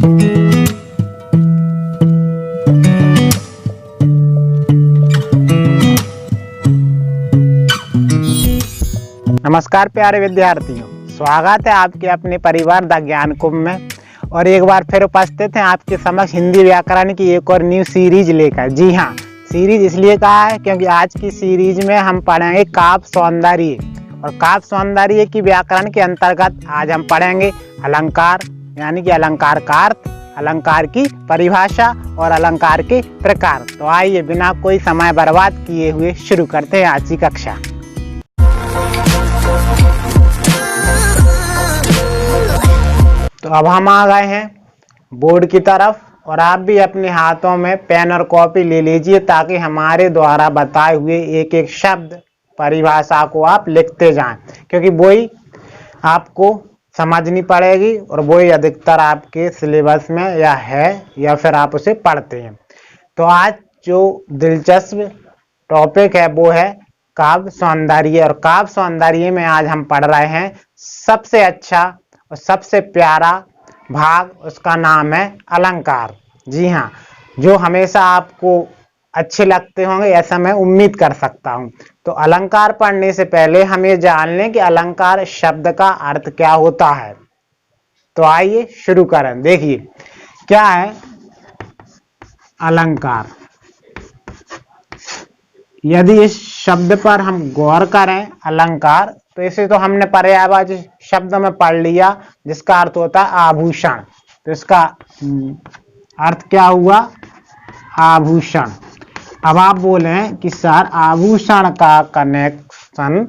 नमस्कार प्यारे विद्यार्थियों, स्वागत है आपके अपने परिवार द ज्ञान कुंभ में। और एक बार फिर उपस्थित हैं आपके समक्ष हिंदी व्याकरण की एक और न्यू सीरीज लेकर। जी हाँ, सीरीज इसलिए कहा है क्योंकि आज की सीरीज में हम पढ़ेंगे काव्य सौंदर्य। और काव्य सौंदर्य की व्याकरण के अंतर्गत आज हम पढ़ेंगे अलंकार, यानी कि अलंकार का अर्थ, अलंकार की परिभाषा और अलंकार के प्रकार। तो आइए बिना कोई समय बर्बाद किए हुए शुरू करते हैं आज की कक्षा। तो अब हम आ गए हैं बोर्ड की तरफ, और आप भी अपने हाथों में पेन और कॉपी ले लीजिए ताकि हमारे द्वारा बताए हुए एक एक शब्द परिभाषा को आप लिखते जाएं, क्योंकि वही आपको समझनी पड़ेगी और वही अधिकतर आपके सिलेबस में या फिर आप उसे पढ़ते हैं। तो आज जो दिलचस्प टॉपिक है वो है काव्य सौंदर्य। और काव्य सौंदर्य में आज हम पढ़ रहे हैं सबसे अच्छा और सबसे प्यारा भाग, उसका नाम है अलंकार। जी हाँ, जो हमेशा आपको अच्छे लगते होंगे ऐसा मैं उम्मीद कर सकता हूँ। तो अलंकार पढ़ने से पहले हम ये जान लें कि अलंकार शब्द का अर्थ क्या होता है। तो आइए शुरू करें। देखिए क्या है अलंकार। यदि इस शब्द पर हम गौर करें अलंकार, तो इसे तो हमने पर्यायवाची शब्द में पढ़ लिया जिसका अर्थ होता है आभूषण। तो इसका अर्थ क्या हुआ? आभूषण। अब आप बोले कि सर आभूषण का कनेक्शन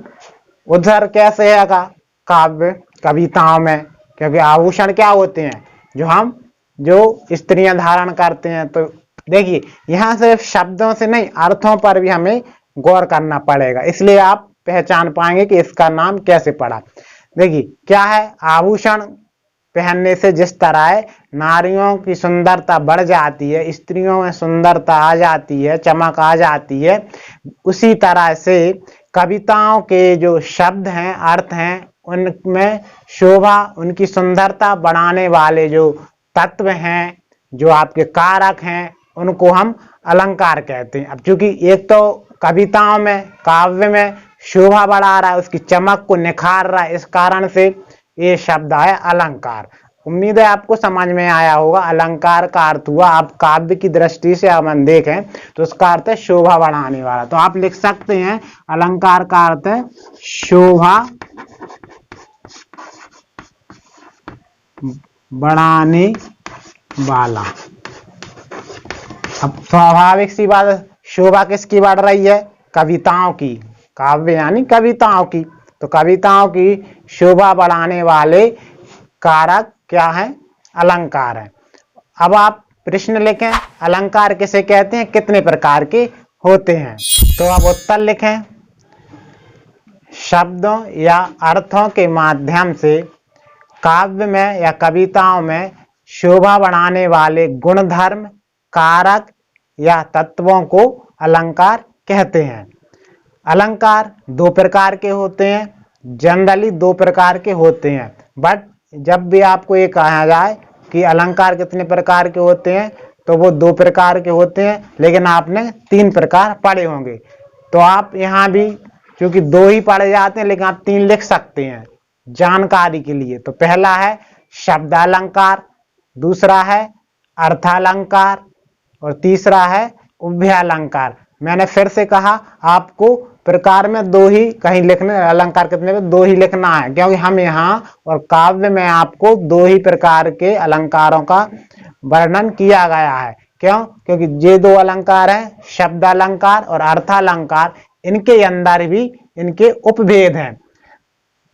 उधर कैसे है काव्य कविताओं में, क्योंकि आभूषण क्या होते हैं जो स्त्रियां धारण करते हैं। तो देखिए यहाँ सिर्फ शब्दों से नहीं, अर्थों पर भी हमें गौर करना पड़ेगा, इसलिए आप पहचान पाएंगे कि इसका नाम कैसे पड़ा। देखिए क्या है, आभूषण पहनने से जिस तरह नारियों की सुंदरता बढ़ जाती है, स्त्रियों में सुंदरता आ जाती है, चमक आ जाती है, उसी तरह से कविताओं के जो शब्द हैं, अर्थ हैं, उनमें शोभा, उनकी सुंदरता बढ़ाने वाले जो तत्व हैं, जो आपके कारक हैं, उनको हम अलंकार कहते हैं। अब चूंकि एक तो कविताओं में, काव्य में शोभा बढ़ा रहा है, उसकी चमक को निखार रहा है, इस कारण से ये शब्द आया अलंकार। उम्मीद है आपको समझ में आया होगा। अलंकार का अर्थ हुआ, आप काव्य की दृष्टि से हम देखें तो उसका अर्थ है शोभा बढ़ाने वाला। तो आप लिख सकते हैं अलंकार का अर्थ है शोभा बढ़ाने वाला। अब स्वाभाविक सी बात, शोभा किसकी बढ़ रही है? कविताओं की। काव्य यानी कविताओं की। तो कविताओं की शोभा बढ़ाने वाले कारक क्या है? अलंकार है। अब आप प्रश्न लिखें, अलंकार किसे कहते हैं, कितने प्रकार के होते हैं? तो आप उत्तर लिखें। शब्दों या अर्थों के माध्यम से काव्य में या कविताओं में शोभा बढ़ाने वाले गुणधर्म, कारक या तत्वों को अलंकार कहते हैं। अलंकार दो प्रकार के होते हैं, जनरली दो प्रकार के होते हैं। बट जब भी आपको ये कहा जाए कि अलंकार कितने प्रकार के होते हैं, तो वो दो प्रकार के होते हैं, लेकिन आपने तीन प्रकार पढ़े होंगे। तो आप यहाँ भी क्योंकि दो ही पढ़े जाते हैं, लेकिन आप तीन लिख सकते हैं जानकारी के लिए। तो पहला है शब्दालंकार, दूसरा है अर्थालंकार और तीसरा है उभयालंकार। मैंने फिर से कहा आपको प्रकार में दो ही कहीं लिखने, अलंकार कितने में दो ही लिखना है, क्योंकि हम यहाँ और काव्य में आपको दो ही प्रकार के अलंकारों का वर्णन किया गया है। क्यों? क्योंकि ये दो अलंकार हैं, शब्दालंकार और अर्थालंकार, इनके अंदर भी इनके उपभेद हैं।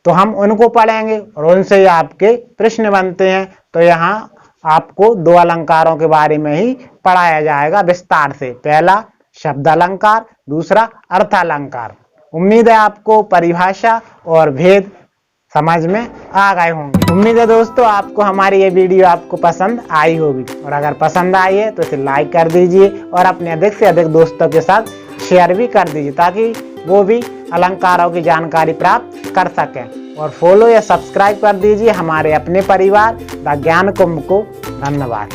तो हम उनको पढ़ेंगे और उनसे आपके प्रश्न बनते हैं। तो यहाँ आपको दो अलंकारों के बारे में ही पढ़ाया जाएगा विस्तार से। पहला शब्दालंकार, दूसरा अर्थालंकार। उम्मीद है आपको परिभाषा और भेद समझ में आ गए होंगे। उम्मीद है दोस्तों आपको हमारी ये वीडियो आपको पसंद आई होगी, और अगर पसंद आई है तो इसे लाइक कर दीजिए और अपने अधिक से अधिक दोस्तों के साथ शेयर भी कर दीजिए, ताकि वो भी अलंकारों की जानकारी प्राप्त कर सकें। और फॉलो या सब्सक्राइब कर दीजिए हमारे अपने परिवार द ज्ञान कुंभ को। धन्यवाद।